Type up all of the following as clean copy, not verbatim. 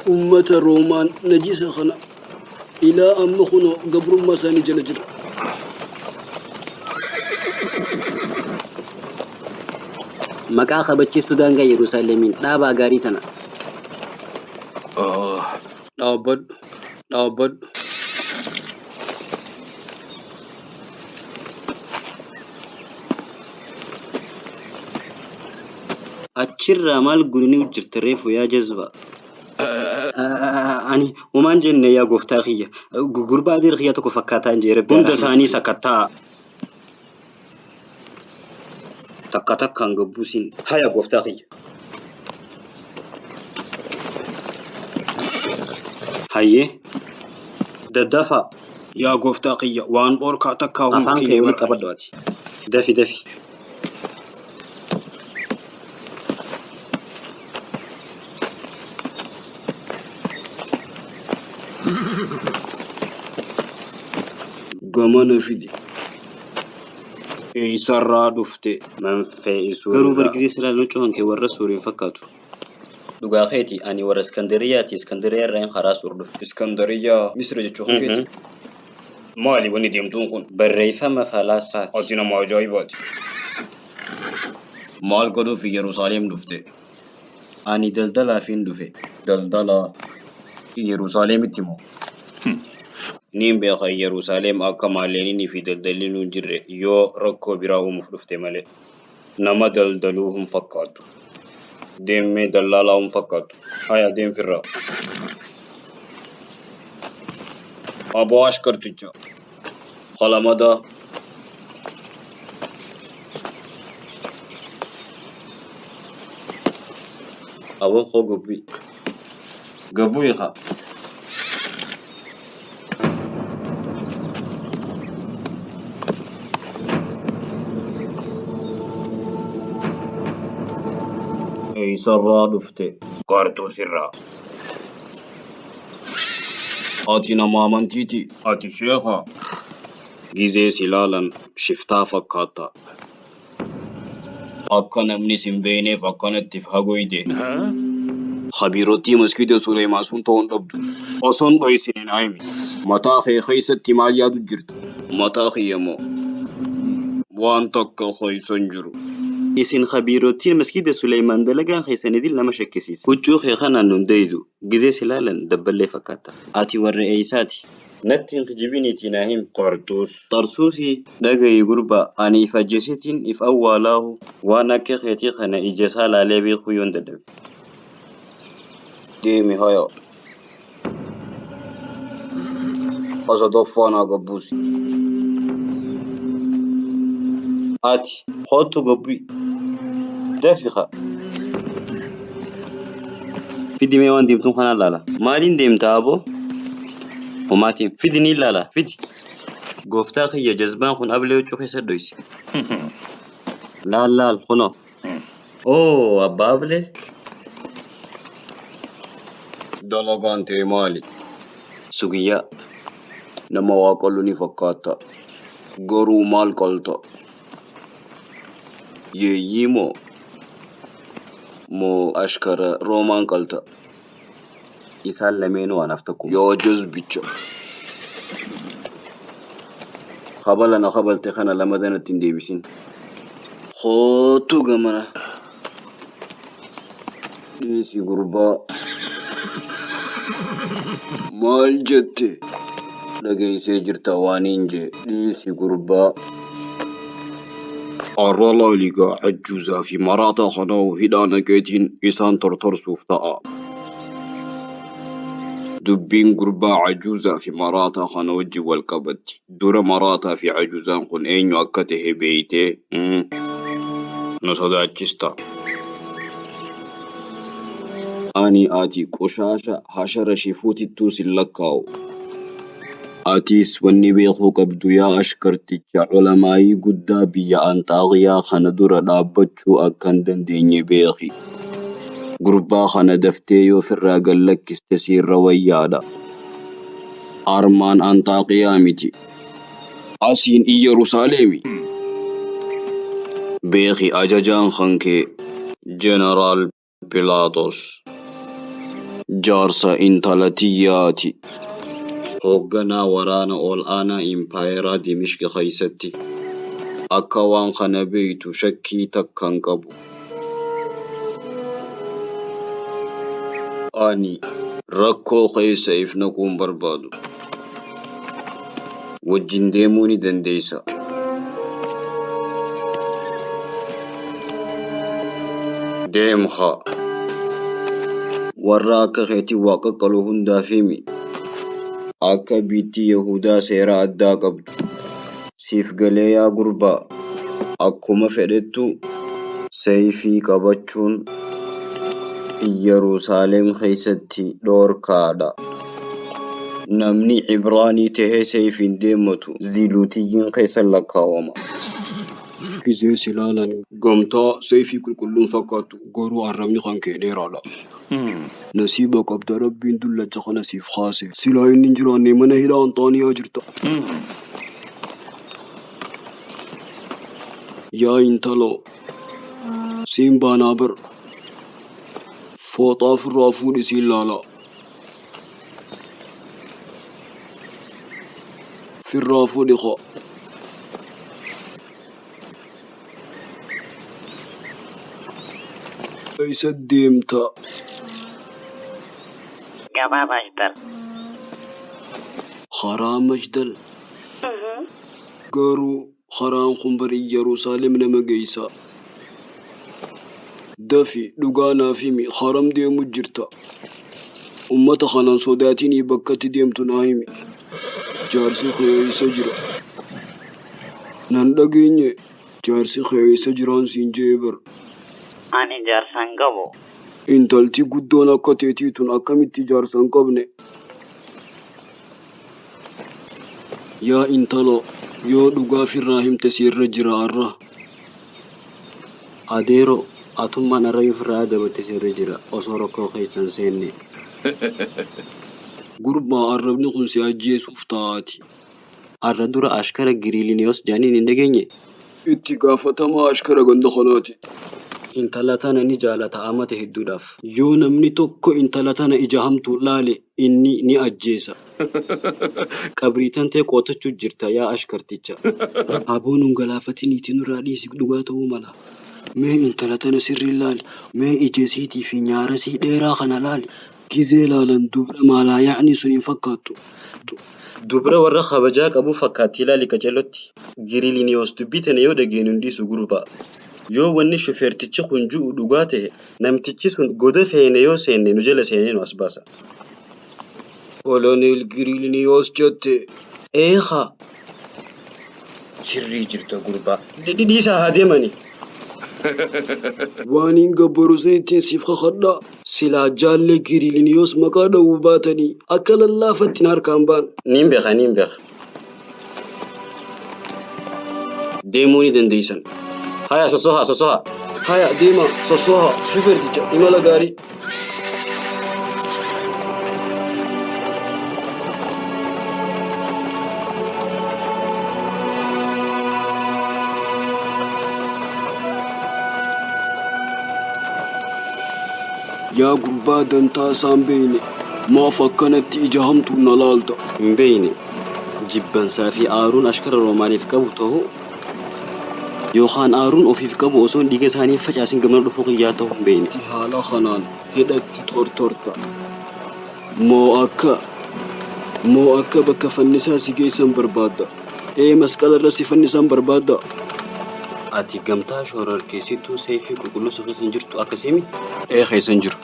أمة رومان نجيس خنا إلى أم خنو قبر مساني جلجر مكا خبتشي سودان غا يروسالمين دابا غاريتنا دابد أتشر مال قرني وجرتريف ويا جذبة أني ومان جن يا قفتاخية قربا دير خياتك فكاتان جيرب بند ساني سكتا تكتك كان قبوسين هيا قفتاخية هاي ددفع يا قفتاقية وان بوركا تكاهم أفهم كي ولي كبدواتي دفي قمنا فيدي إيسارا دفتي من في سوري برجلي سلا نوتشون كي ورا سوري فكاتو دوغا خيتي أني ورا اسكندرية رين خلاص وردف اسكندرية مصر جتشوخن كيتي مالي وني ديمتون خون بالريفة ما فلاسفات أتينا ما جايبات مال قدو في يروساليم دفتي أني دلدلا فين دفي دلدلا يروساليم تيمو نيم بيخا يروساليم أكا ماليني في دلدلين جري يو ركو براهم فدفتي مالي نما دلدلوهم فكاتو ديم مي دلالهم فكاتو هيا ديم فرا أبو أشكر تجا خلامدا أبو خو قبي قبويخا أي سرا دفتي قارتو سرا أتينا مامن تيتي أتي شيخا جيزي سلالا شفتا فكاتا أكنا من سنبيني فكنا تفهقويدي خبيرتي مسكيدة سليمان سنتون دبدو أصن بيسين عيمي متاخي خيسة تماليا دجرت متاخي يمو وانتك خيسن جرو إسين خبيروتين مسكيدة سليمان دلقان خيسان دي لما شكسيس وجو خيخانا ننديدو جزي سلالا دبالي فكاتا آتي والرئيساتي نتين خجبيني تناهم قرطوس طرسوسي دقاي قربا أني فجسيتين إف أولاه وانا كخيتي خانا إجسال علي بي خيون ددب ديمي هيا أصدفانا قبوسي آتي خطو قبي دافخة في دي ميوان ديمتون خانا لالا مالين ديمتا أبو وماتين في دي نيل لالا في دي قفتا خي جزبان خون أبلي وچو خيسا دويسي لا خونو أوه أبا أبلي دلقان تيمالي سوغيا نما واقلوني فكاتا غرو مال قلتا ييمو مو أشكر رومان قلتا إسال لمينو ونفتكو يو جز بيتشو خبالنا خبال تخانا لمدنة تنديبسين خوتو غمنا ديسي غربا مال جتي لغي سيجر توانينجي ديسي غربا أرالا لغا عجوزا في مراتا خناو هدانا كيتين إسان ترتر سوفتا دبين غربا عجوزا في مراتا خناو جي والكبت دور مراتا في عجوزان خن اينيو أكته بيتي نصدا چستا أني آتي قشاشا حشر شفوتي توسي لكاو آتيس وني بيخو قبدو يا أشكرتي علمائي قدا بيا أنطاغيا خندور دابتشو أكندن ديني بيخي قربا خندفتيو في الراقل لك استسير رويادا أرمان أنطاقيا ميتي أسين يروساليمي بيخي أجاجان خنكي جنرال بيلاطس jaarsa intala tiyyaati. Hoogganaa waraana ol aanaa impaayeraa Dimishqi keessatti akka waan kana beektu shakkii takka hin qabu. Ani rakkoo keessa if naquun barbaadu. Wajjin deemuu ni dandeessa. Deemha. Warra akka keetii waaqa qalu hundaaf himi. Akka biitti Yahudaa seera addaa qabdu. Siif galee yaa gurbaa. Akkuma fedhettu seeyfii qabachuun Yerusaalem keessatti dhoorkaadha. Namni Ibraanii tahee seeyfiin deematu ziilutiyyiin keessa lakkaawama. Gizee silaalan gamtaa seeyfii qulqulluun fakkaatu garuu arrabni kan kee dheeraadha. Nasiiba qabda rabbiin dullacha kana siif kaase. Silaa inni hin jiraanne mana hidhaa Anxaaniyaa jirta. Yaa intaloo siin baanaa bar fooxaa ofirraa fuudhi siin laala. Firraa fuudhi koo. Eessa deemta? Gabaa Mashdal. Karaa Mashdal. Garuu karaan kun barii Yerusaalem nama geessa. Dafi dhugaa naaf himi haram deemu jirta. Ummata kanaan sodaatinii bakkatti deemtu naa himi. Jaarsi kee eessa jira? Nan dhageenye jaarsi kee eessa jiraan siin jee bar. Ani jaarsa hin qabu. Intalti guddoon akka teetiitun akkamitti jaarsa hin qabne? Yaa intaloo yoo dhugaa firraa himte sirra jira arra. Adeero atummaan arra firraa dabate sirra jira osoo rakkoo keessan seenne. Gurbaa arrabni kun si ajjeesuuf taa'aati. Arra dura ashkara Giriiliniyoos jaaniin hin dhageenye. Itti gaafatamaa ashkara ganda kanaati. Intala tana ni jaalata amata hedduudhaaf. Yoo namni tokko intala tana ija hamtuu laale inni ni ajjeesa. Qabriitan ta'e qootachuu jirta yaa ashkarticha. Aboon hungalaafatiniitii nurraa dhiisi dhugaa ta'uu mala. Mee intala tana sirrii laali. Mee ijesiitii fi nyaarasii dheeraa kana laali. Gizee laalan dubra maalaa yaa'ni sun hin fakkaattu. Dubra warra kabajaa qabu fakkaatti ilaali qaceelotti. Giriiliniyoos dubbii tana yoo dhageenyu hin dhiisu gurbaa. Yoo wanni shufeertichi kun ji'u dhugaa ta'e namtichi sun goda feene yoo seenne nu jala seenee nu as baasa. Koloneel Giriiliniyoos jette eeha. Sirrii jirta gurbaa. Dhiisaa haa deemani. Waan hin gabbaru seetiin siif kakadhaa. Silaa jaallee Giriiliniyoos maqaa dha'uu baatanii akka lallaafattiin harkaan baan. Niin beeka. Deemuu ni dandeessan. Haya sosoha. Haya deema sosoha. Shufeerticha imala gaarii. Yaa gurbaa dantaa isaan beeyne maaf akkanatti ija hamtuu na laalta? Hin beeyne jibbansaa fi aaruun ashkara Roomaaniif qabu ta'uu yookaan aaruun ofiif qabu osoo dhiiga isaanii facaasin gamana dhufuu qiyyaa ta'uu hin beeyne. Haala kanaan hidhatti tortorta. Moo akka bakka fannisaa si geessan barbaadda? Masqala irra si fannisan barbaadda? Ati gamtaa shororkeessituu seefii qulqulluu keessa hin jirtu akkasimi? Keessa hin jiru.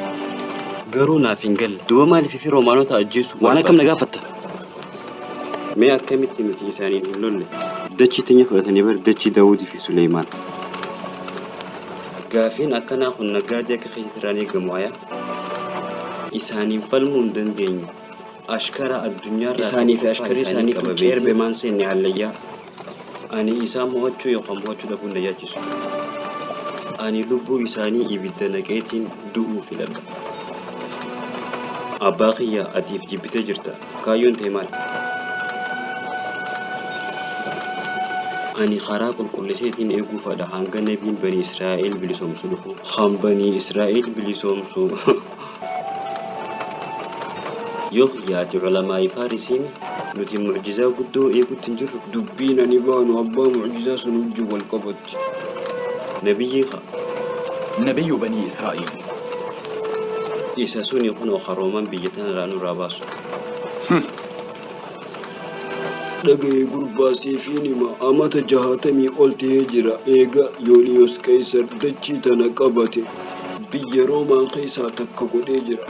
Garuu naaf hin galle. Duuba maaliif fi Roomaanota ajjeesu? Waan akkam na gaafatta? Mee akkamitti nuti isaaniin hin lolle? Dachii teenya fudhatanii bar dachii Daawudii fi Suleymaan. Gaafiin akkanaa kun naggaadee akka keessatti irraan eegamu ayaa? Isaaniin falmuu hin dandeenyu. Ashkara addunyaarraa isaanii fi ashkarri isaanii quncee erbe maan seenne hallayyaa. Ani isaan mo'achuu yookaan mo'achuu dhabuun na yaachisu. Ani lubbuu isaanii ibidda naqeetiin du'uu filadha. Abbaa kiyya atiif jibbitee jirta. Kaayyoon ta'e maal? Ani karaa qulqulliseetiin eeguu fadha hanga nabiin banii Israa'el bilisoomsu dhufu. Han banii Israa'el bilisoomsu. ياتي علماء فارسين نتي معجزة قدو يقول تنجر دبينا نبان وأبا معجزة سنوجي والقبط نبي نبي بني إسرائيل إساسون يكون أخروما بيتنا رانو راباسو dhagaye gurbaa seefiinima amata 60 ol ta'ee jira eega yooliyos kaysar dachii tana qabate biyya roomaan keessaa takka godhee jira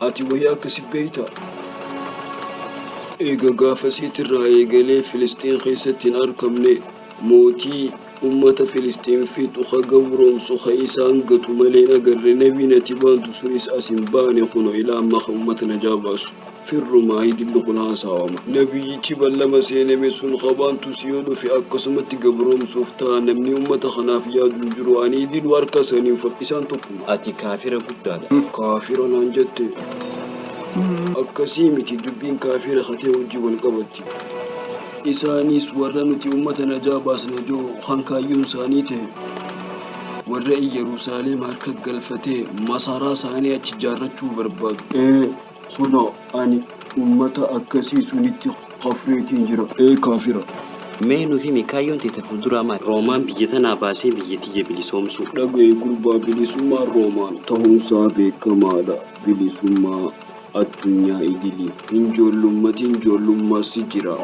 ati wayii akkasi beeyta eega gaafasiitirraa eegalee filistiin keessatti hin argamne mootii ummata filistiin fixu gabroomsu isaan gatu malee nagarre nabiin ati baantu sunis asin baane kuno ilaa amma ummata najaa baasu firrumaa hidillu kun haasawama nabiyyichi ballama seename sun qabaantu siyoo dhufe akkasumatti gabroomsuuf ta'a namni ummata kanaaf yaadu jiru ani idilu harka saniin fafisaan tokkuma ati kaafira guddaadha kaafira naan jette akkasii miti dubbiin kaafira hatee hojii wal qabatti isaanis warra nuti ummata najaa baasne joo hankaayyuun isaanii ta'e warra Yerusaalem harka galfatee masaraa isaanii achi ijaarrachuu barbaadu kuno ani ummata akkasii sunitti qafreetiin jira kaafira mee nuti mikaayoon teeta fuulduraa maal roomaan biyya tanaa baasee biyyattii bilisoomsu dhagaye gurbaa bilisummaa roomaan ta'uunsaa beekamaadha bilisummaa addunyaa idilii hinjoollummatiin ijoollummaas jira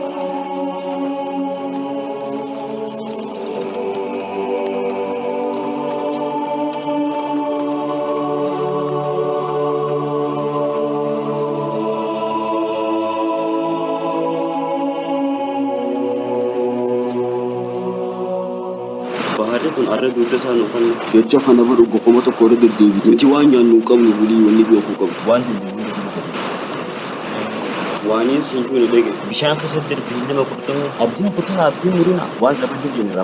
kun arrabuu dasaan kan jecha kana baru gokoma tokko irra deddeebi'u nuti waan nyaannu qabnu bulii wanni beekuu qabnu waan sinjuun dhage bishaan keessatti darbii nama qurxummii abdiin kutaa abdiin murina waan dhabatu jenna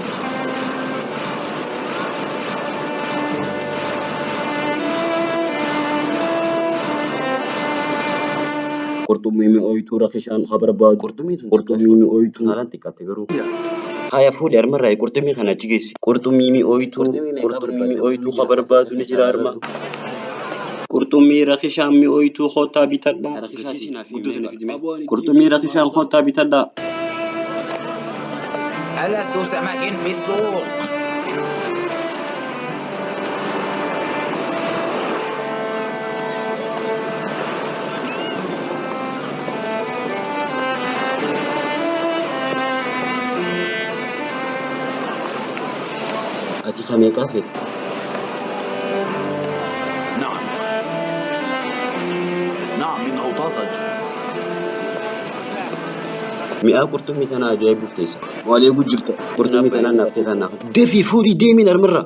qurxummii mi'ooytuu rakishaan khabar baadu qurxummii mi'ooytuu haalaan xiqqaate garuu haya fuudhe armarraa qurxummii kana achi geessi qurxummii mi'ooytuu khabar baadu ni jira arma qurxummii rakishaan mi'ooytuu khootaa bitadha qurxummii rakishaan khootaa bitadha ألذ سمك في السوق ati khamee qaafet نعم إنه طازج mi'aa qurxummii tana ajaa'ibuuf teessa waalee gujjirta qurxummii tana naaftee tana deefii fuudhii deemiin armarra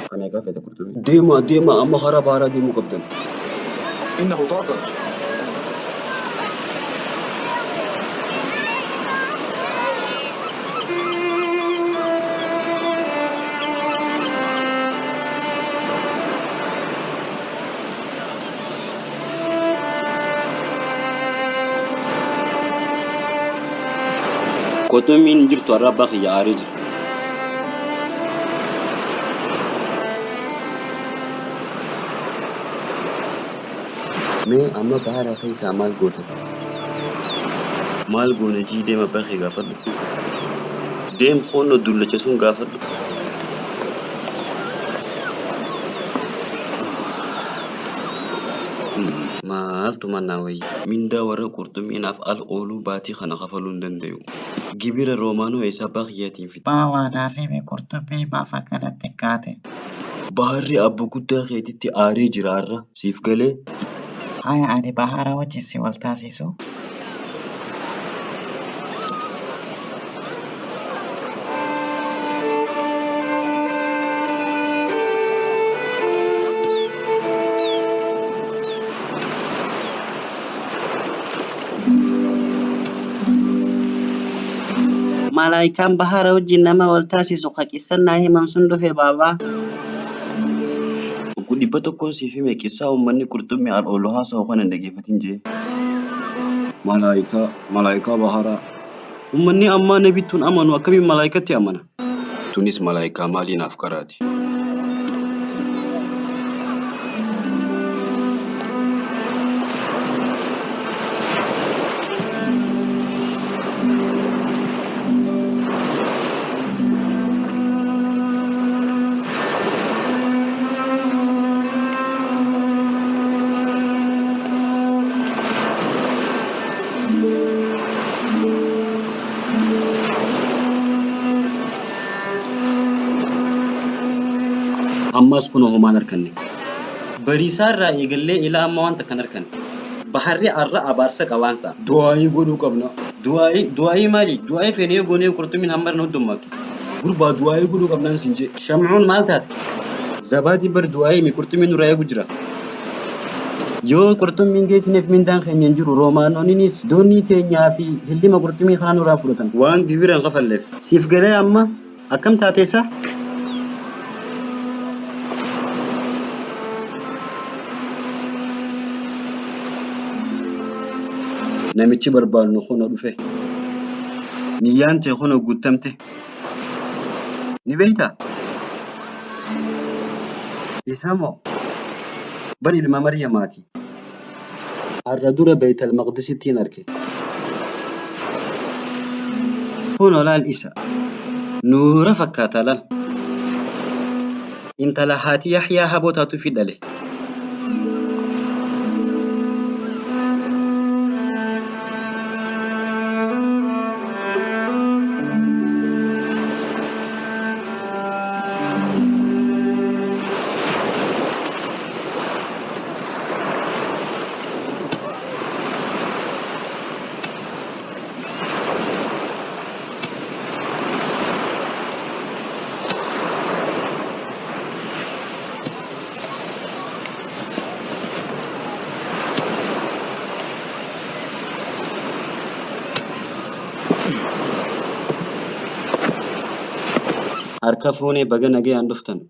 khamee qaafete qurxummii deema amma karaa baaraa deemuu qabdan إنه طازج qurxummiin jirtu arrabaa xiyyaaree jira mee amma baara keessaa maal goota maal goona jii deema bakkee gaafadhu deem hoonno dullacha sun gaafadhu maaltu mannaa wayii mindaa warra qurxummiinaaf al ooluu baatii kana kafaluu hin danda'u gibira roomaanoo isaa bakkiyaatiin fida Baawwaadhaa fi qurxummii maaf akkanatti kaate? baharri abbo guddaa keetitti aaree jira har'a siif galee Haya ani bahara wajjin si wal taasisu. malaayikaan bahara wajjin nama wal taasisu qaqissannaa himan sun dhufe baabaa dhibba tokkoon siif hime qissaa uummanni qurxummii al oolu haasa'u kan hin dhaggeeffatin jee malaayikaa baharaa uummanni ammaa nabittuun amanu akkamiin malaayikatti amana tunis malaayikaa maaliinaaf karaati ammas kun homaan arkanne. Bariisaarraa eegallee ilaa amma wanta kan arkan. Baharri arra abaarsa qabaansa. Du'aayii godhuu qabna. Du'aayii maali? Du'aayii feenee goonee qurxummiin hambar nu dummatu. Gurbaa du'aayii godhuu qabnaan siin jee. Shamcuun maal taate? Zabaatii bar du'aayii mi qurxummiin nurraa eegu jira. Yoo qurxummiin geessineef mindaan keenya hin jiru roomaanoonnis doonii teenyaa fi hillima qurxummii kanaa nurraa fudhatan. Waan gibiraan kafalleef. Siif galee amma akkam taateessa? Namichi barbaadnu kuna dhufe. Niyyaan ta'e kuna guutamte. Ni beektaa? Isa moo? Bar ilma Maryamaati. Har'a dura Beetal Maqdisittiin arge. Kun olaal isa. Nuura fakkaata laal. Intala haati Yahyaa habootaatu fidhale. Harka fuunee baga nagayaan dhuftan.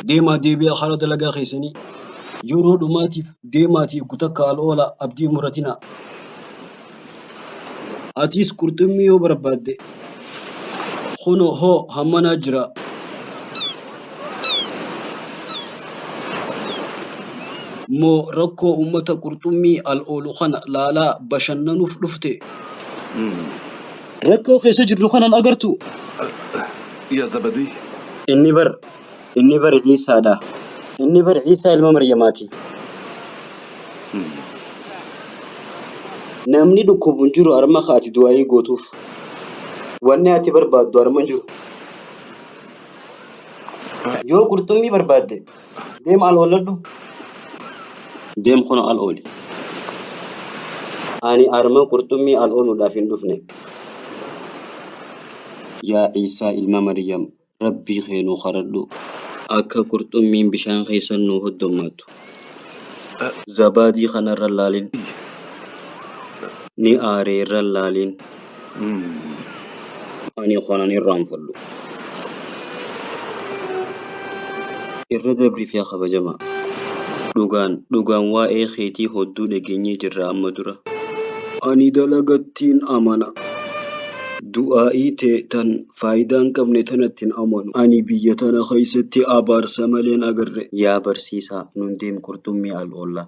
Deemaa deebi'aa haala dalagaa keessanii. Yeroo dhumaatiif deemaatiif kutakka al'oola abdii muratina. Atis qurxummii yoo barbaadde kuno hoo hammanaa jira. Moo rakkoo uummata qurxummii al'oolu kana laalaa bashannanuuf dhufte. Rakkoo keessa jirru kanan agartu. يا زبدي Inni bar Ciisaadha. Inni bar Ciisaa ilma Maryamaati. Namni dhukkubuun jiru arma kaati du'aayii gootuuf. Wanni ati barbaaddu arma jiru. Yoo qurxummii barbaadde deem al'ooladhu. Deem kuna al'ooli. Ani arma qurxummii al'ooluudhaaf hin dhufne. Yaa Ciisaa ilma Maryam Rabbii keenuu kadhadhu. Akka qurxummiin bishaan keessa nuu hoddomatu. Zabaadii kanarra laalin. Ni aareerra laalin. Ani kanan irraanfadhu. Irra dabriif yaa kabajamaa. Dhugaan waa'ee keetii hodduu dhageenyee jirra amma dura. Ani dalagattiin amana. Du'aa'ii ta'e tan faayidaan qabne tanattiin amanu. Ani biyya tana keessatti abaarsa maleen agarre. Yaa barsiisaa nun deem qurxummii al'oollaa.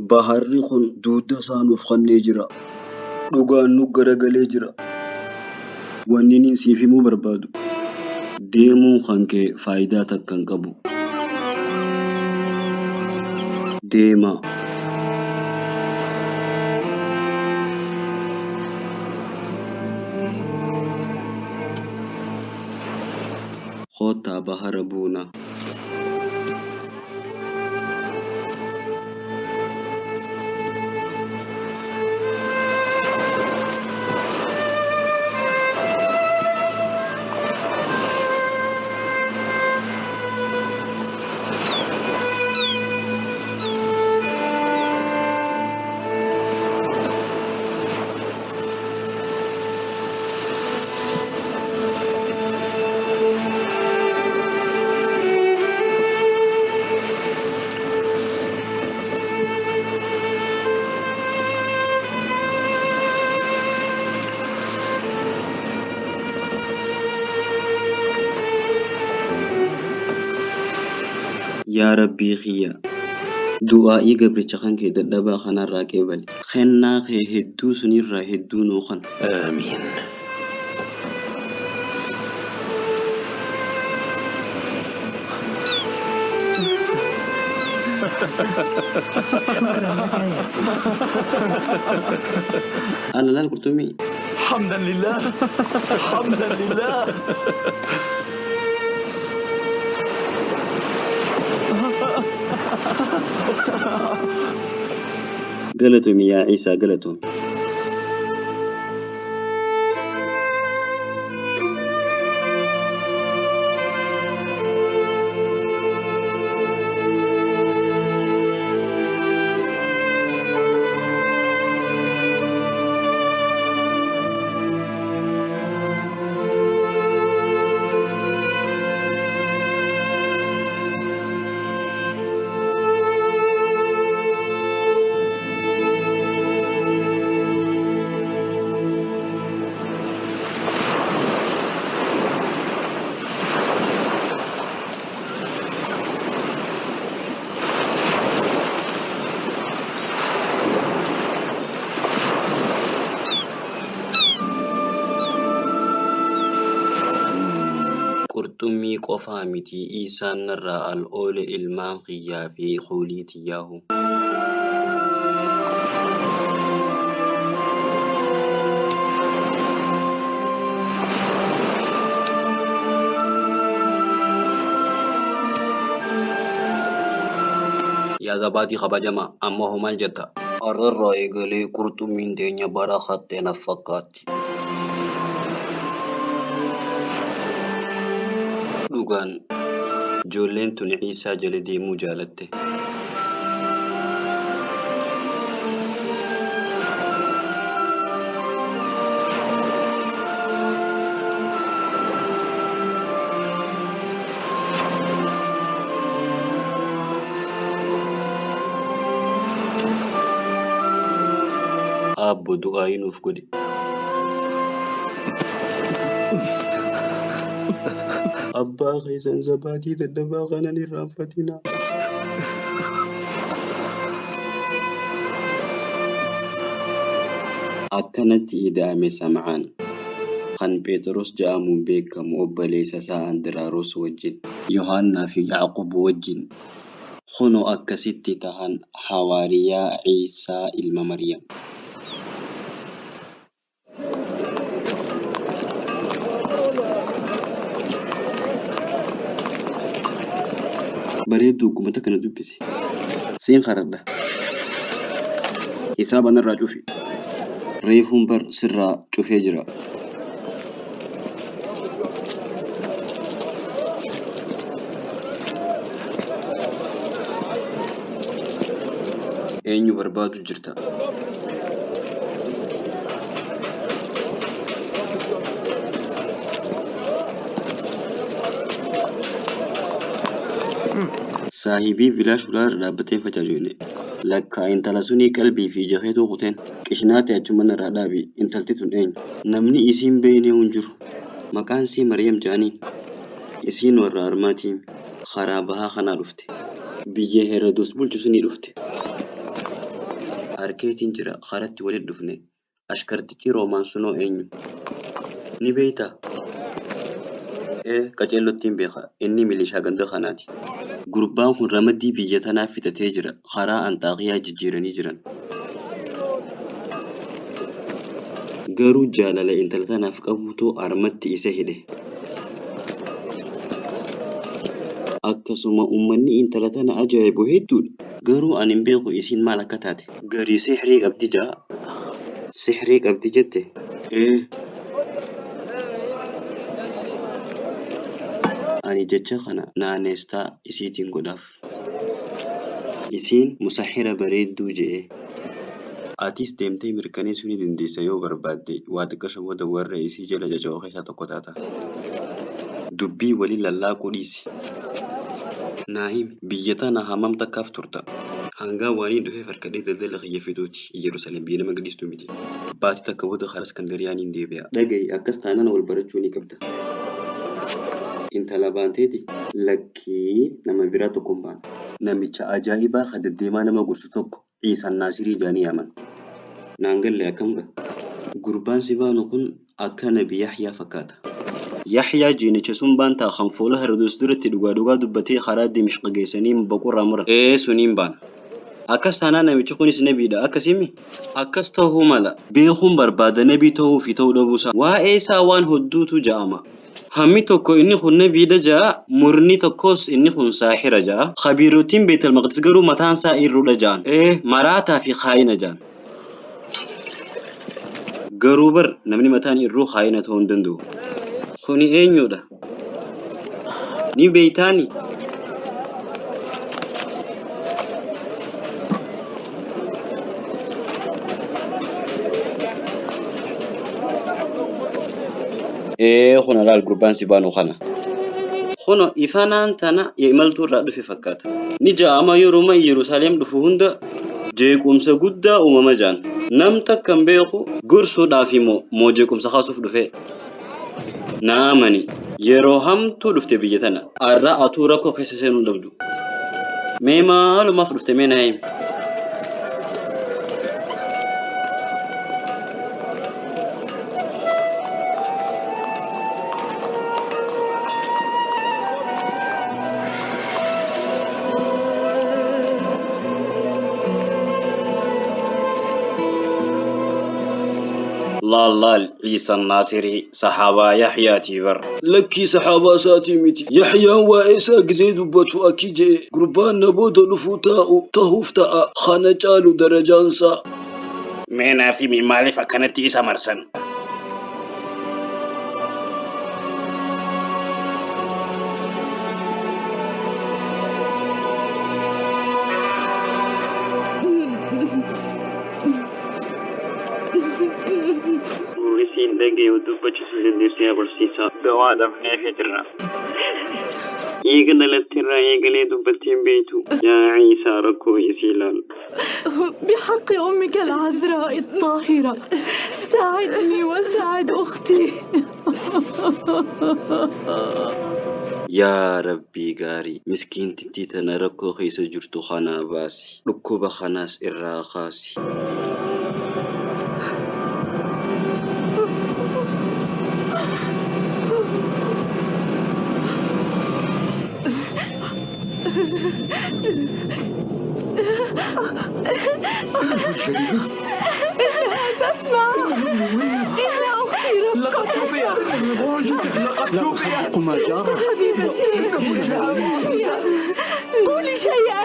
Baharri kun duuda isaanuuf kannee jira. Dhugaan nu garagalee jira. Wanni nin siif himuu barbaadu. Deemuun kan kee faayidaa takka hin qabu. Deemaa. Kota bahara buuna. Yaa Rabbii kiyya du'aa'ii gabricha kan kee dadhabaa kanarraa qeebali. Kennaa kee hedduu sunirraa hedduu nuu kan. آمين. شكرا لك يا سيدي. Alalaan qurxummii. حمدا لله. حمدا لله. Galatoomi yaa Ciisaa galatoomi. Qurxummii qofaa miti Iisaan narraa al oole ilmaan kiyyaa fi hoolii tiyyaahu. Yaa zabaatii kabajamaa amma hoo maal jetta? Har'arraa eegalee qurxummiin teenya bara hattee naaf fakkaatti. Dhugaan ijoolleen tun Ciisaa jala deemuu jaalatte. Abbo du'aayii nuuf godhe. Abbaa keessan zabaatii dadhabaa kanan irraanfatina. Akkanatti ida'ame Sam'aan kan Phexros jedhamuun beekamu obboleessa isaa Andiraaros wajjin Yohaannaa fi Yaaqub wajjin kunoo akkasitti tahan hawaariyaa Ciisaa ilma Maryam. Bareedduu kumata kana dubbisi. Siin qaradha. Hisaaba narraa cufi. Reefuun bar sirraa cufee jira. Eenyu barbaadu jirta? Saahibii bilaash ulaarra dhaabbatee facaajone. Lakkaa intala sunii qalbii fi jaheetu kuteen. Qishnaate achuma narraa dhaabi. Intalti tun eenyu? Namni isiin beeknee hin jiru. Maqaan isii Maryam jedhaniin. Isiin warra armaatiin karaa bahaa kanaa dhufte. Biyya Herodos bulchu sunii dhufte. Harkeetiin jira karatti walitti dhufne. Ashkartichi Roomaan sunoo eenyu? Ni beeytaa? Qaceellottiin beeka. Inni milishaa ganda kanaati. Gurbaan kun ramaddii biyya tanaaf fitatee jira. Karaa Anxaaqiyaa jijjiiranii jiran. Garuu jaalala intala tanaaf qabuutoo armatti isa hidhe. Akkasuma uummanni intala tana ajaa'ibu hedduudha. Garuu ani hin beeku isiin maal akka taate. Garii sihrii qabdi jaa. Sihrii qabdi jette. Ani jecha kana naannestaa isiitiin godhaaf. Isiin musahira bareedduu je'e. Atis deemtee mirkaneessuu ni dandeessa yoo barbaadde waa xiqqasha booda warra isii jala caca'oo keessaa tokko taata. Dubbii waliin lallaaquu dhiisi. Naahim biyya tana hammam takkaaf turta. Hangaa waanii dhufee farkadhee daldala kiyya fiduuti. Yerusaalem biyya nama gaggeessitu miti. Baatii takka booda karaa Iskandariyaa ni deebi'a. Dhaga'i akkas taanaan wal barachuu ni qabda. Intala baanteeti lakkii nama biraa tokko hin baane. namicha ajaa'ibaa kan deddeemaa nama gorsu tokko Ciisaan Naasirii jedhanii yaaman. Naan galle akkamga? Gurbaan si baanu kun akka Nabi Yahyaa fakkaata. Yahyaa jiinicha sun baantaa kan fuula Heroodis duratti dhugaa dubbatee karaa Dimishq geessanii baqurraa mura. Suniin baana. Akkas taanaan namichi kunis nabiidha akkasimi. Akkas ta'uu mala beekuun barbaada nabii ta'uu fi ta'uu dhabuusaa. Waa'ee isaa waan hedduutu ja'ama. Hammi tokko inni kun nabiidha ja'a, murni tokkos inni kun saahira ja'a. Khabiirootiin Beetel Maqdis garuu mataan isaa irruudha ja'an. Maraataa fi khaayina ja'an. Garuu bar namni mataan irruu khaayina ta'uu hin danda'u. Kuni eenyudha? Ni beeytaani? Kuna laal gurbaan si baanu kana. Kuno ifanaan tana imaltuu irraa dhufe fakkaata. Ni ja'ama yeroo Yerusaalem dhufu hunda jeequmsa guddaa uumama jaan. Nam takka hin beeku gorsuudhaaf moo jeequmsa kaasuuf dhufe. Naamani yeroo hamtuu dhufte biyya tana arraa atuu rakkoo keessa seenuu dhabdu. Mee maalumaaf dhufte mee na himi? لال عيسى الناصري صحابة يحيى تيبر لكي صحابة ساتي ميتي يحيى وإيسا قزيد بطو أكيجي قربان نبود لفوتاء تهوفتا خانجالو درجانسا مينا في ممالي فكانت عيسى مرسن يا عيسى ركو يسيلان بحق أمك العذراء الطاهرة ساعدني وساعد أختي. يا ربي غاري مسكين تتيتنا ركو خيس جرتو خانا باسي ركوب خناس الراقاسي. تسمع؟ إن أختي لقد شفيت ما جرى حبيبتي قولي شيئا.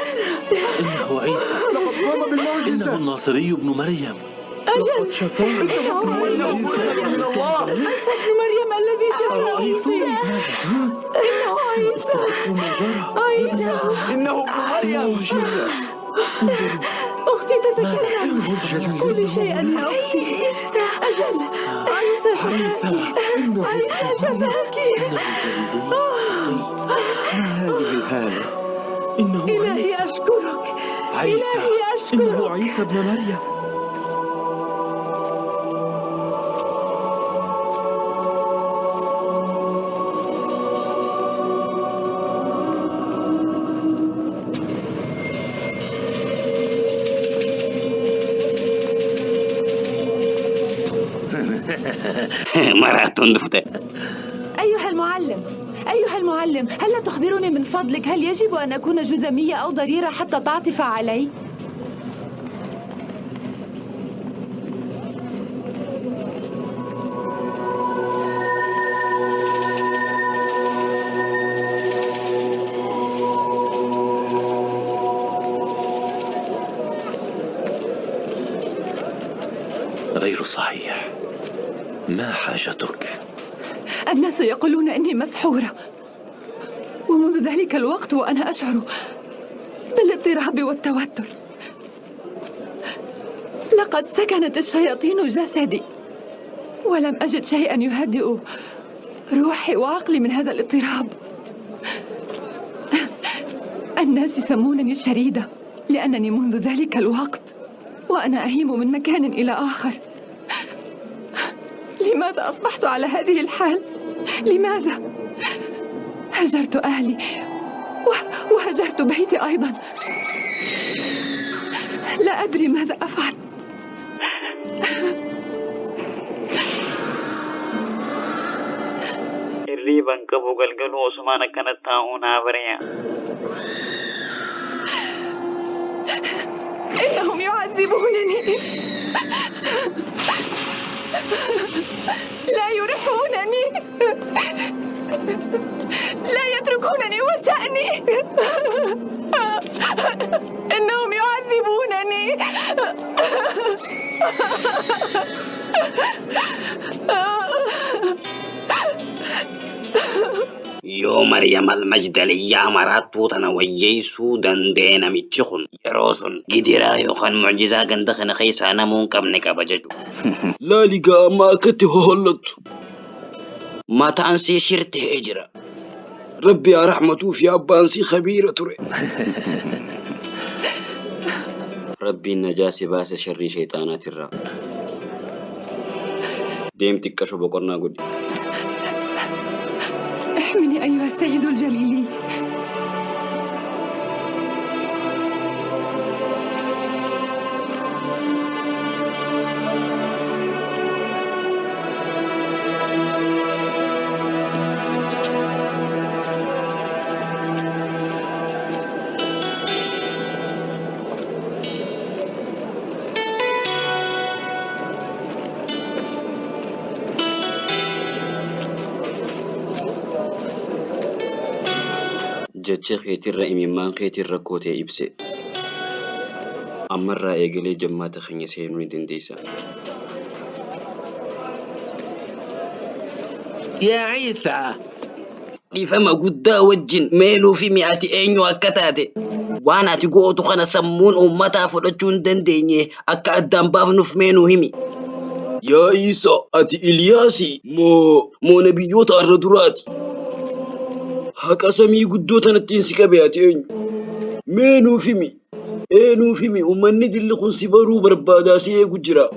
إنه عيسى لقد قام بالمعجزة. إنه الناصري ابن مريم. أجل شفاه إنه عيسى ابن مريم الذي شفى عيسى. إنه عيسى. عيسى إنه ابن مريم. أختي تتكلم. قولي شيئا يا أختي. أجل عيسى شفاكي. عيسى شفاكي. هذه الحالة. إنه إلهي أشكرك. عيسى. إلهي أشكرك. إنه عيسى ابن مريم. مراتون دفته. أيها المعلم هل لا تخبرني من فضلك هل يجب أن أكون جذامية أو ضريرة حتى تعطف علي؟ غير صحيح. ما حاجتك؟ الناس يقولون إني مسحورة، ومنذ ذلك الوقت وأنا أشعر بالاضطراب والتوتر. لقد سكنت الشياطين جسدي ولم أجد شيئا يهدئ روحي وعقلي من هذا الاضطراب. الناس يسمونني الشريدة لأنني منذ ذلك الوقت وأنا أهيم من مكان إلى آخر. لماذا أصبحت على هذه الحال؟ لماذا؟ هجرت أهلي وهجرت بيتي أيضا. لا أدري ماذا أفعل. Irriban qabu galgaluu Usmaan akkanatti taa'uu naa bari'a. إنهم يعذبونني، لا يريحونني، لا يتركونني وشأني. إنهم يعذبونني. Yoo Maryam al-Majdaliyyaa maraattuu tana wayyeessuu dandeena michi kun yeroo sun gidiraa yookaan mucjizaa ganda kana keessaa namuu hin qabne qaba jechuudha. laaligaa amma akkatti hohollattu. Mataan sii shirtee jira. Rabbi haa rahmatuu fi abbaan sii khabiira ture. Rabbiin najaa si baase sharrii shayxaanaatirraa. Deem xiqqasho boqonnaa godhi. احمني أيها السيد الجليل. Jecha keetirra imimmaan keetirra kootee ibse. Ammarraa eegalee jammaata keenya seenuu ni dandeessa. يا عيسى Dhiifama guddaa wajjin meeluu fi mi'aati eenyu akka taate waan ati gootu kana sammuun uummataa fudhachuu hin dandeenye akka addaan baafnuuf meenuu himi. Yaa Isa, ati Iliyaasi moo nabiyyoota arra duraati? Haqa samii guddoo tanattiin si qabe ati eenyu? Mee nuuf himi. Nuuf himi, uummanni dilli kun si baruu barbaadaa si eegu jira.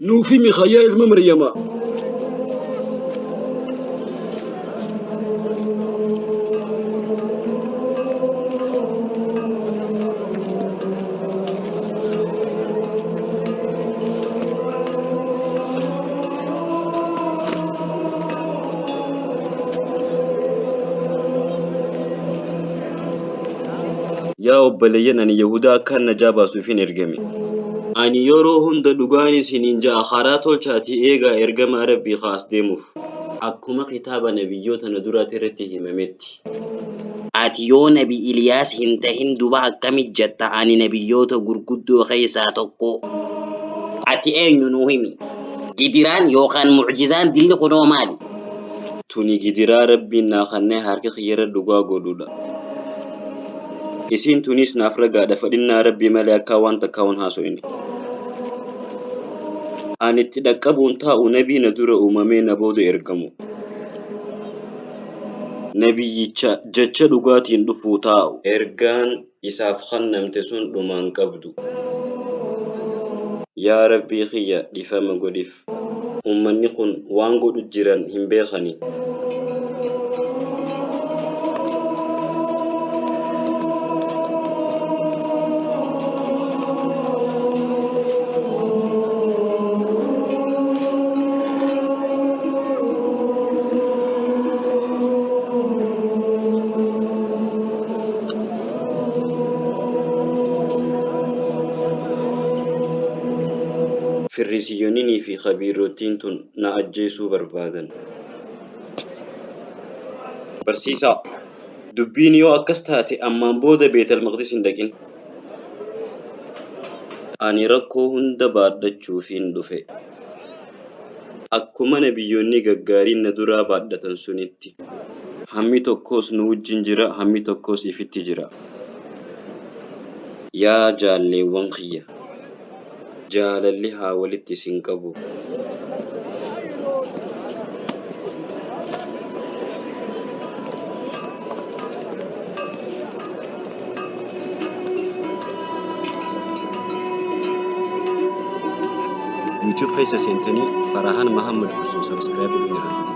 Nuuf himi yaa ilma Maryamaa. Yaa obboleeyyan ani Yahudaa akkaan najaa baasuuf hin ergame. Ani yeroo hunda dhugaan isiniin ja'a karaa tolchaatii eegaa ergamaa Rabbii kaas deemuuf. Akkuma kitaaba nabiyyoota na duraati irratti himametti. Ati yoo nabi Iliyaas hin tahin duba akkamit jetta ani nabiyyoota gurguddoo keessaa tokko. Ati eenyu nuu himi. Gidiraan yookaan mucjizaan dilli kunoo maali? Tuni gidiraa Rabbiin naa kannee harka kiyyarra dhugaa godhudha. Isin tunis naaf ragaadha fadhinnaa Rabbii malee akka waan takkaawwan haaso'ini. Ani itti dhaqqabuun taa'u nabii na dura uumamee na booda ergamu. Nabiyyicha jecha dhugaatiin dhufuu taa'u. Ergaan isaaf kennamte sun dhumaan qabdu. Yaa Rabbii kiyya dhiifama godhiif. Uummanni kun waan godhu jiran hin beekani. Firriisiyoonnii fi khabiirottiin tun na ajjeesuu barbaadan. Barsiisaa, dubbiin yoo akkas taate ammaan booda Beetel Maqdis hin dhaqin. Ani rakkoo hunda baadhachuuf hin dhufe. Akkuma nabiyyoonni gaggaariin na duraa baadhatan sunitti. Hammi tokkos nu wajjin jira, hammi tokkos ifitti jira. Yaa jaalleewwan kiyya. Jaalalli haa walitti isin qabu. YouTube keessa seentanii Farahaan Mahammad Hussein subscribe godhuun irratti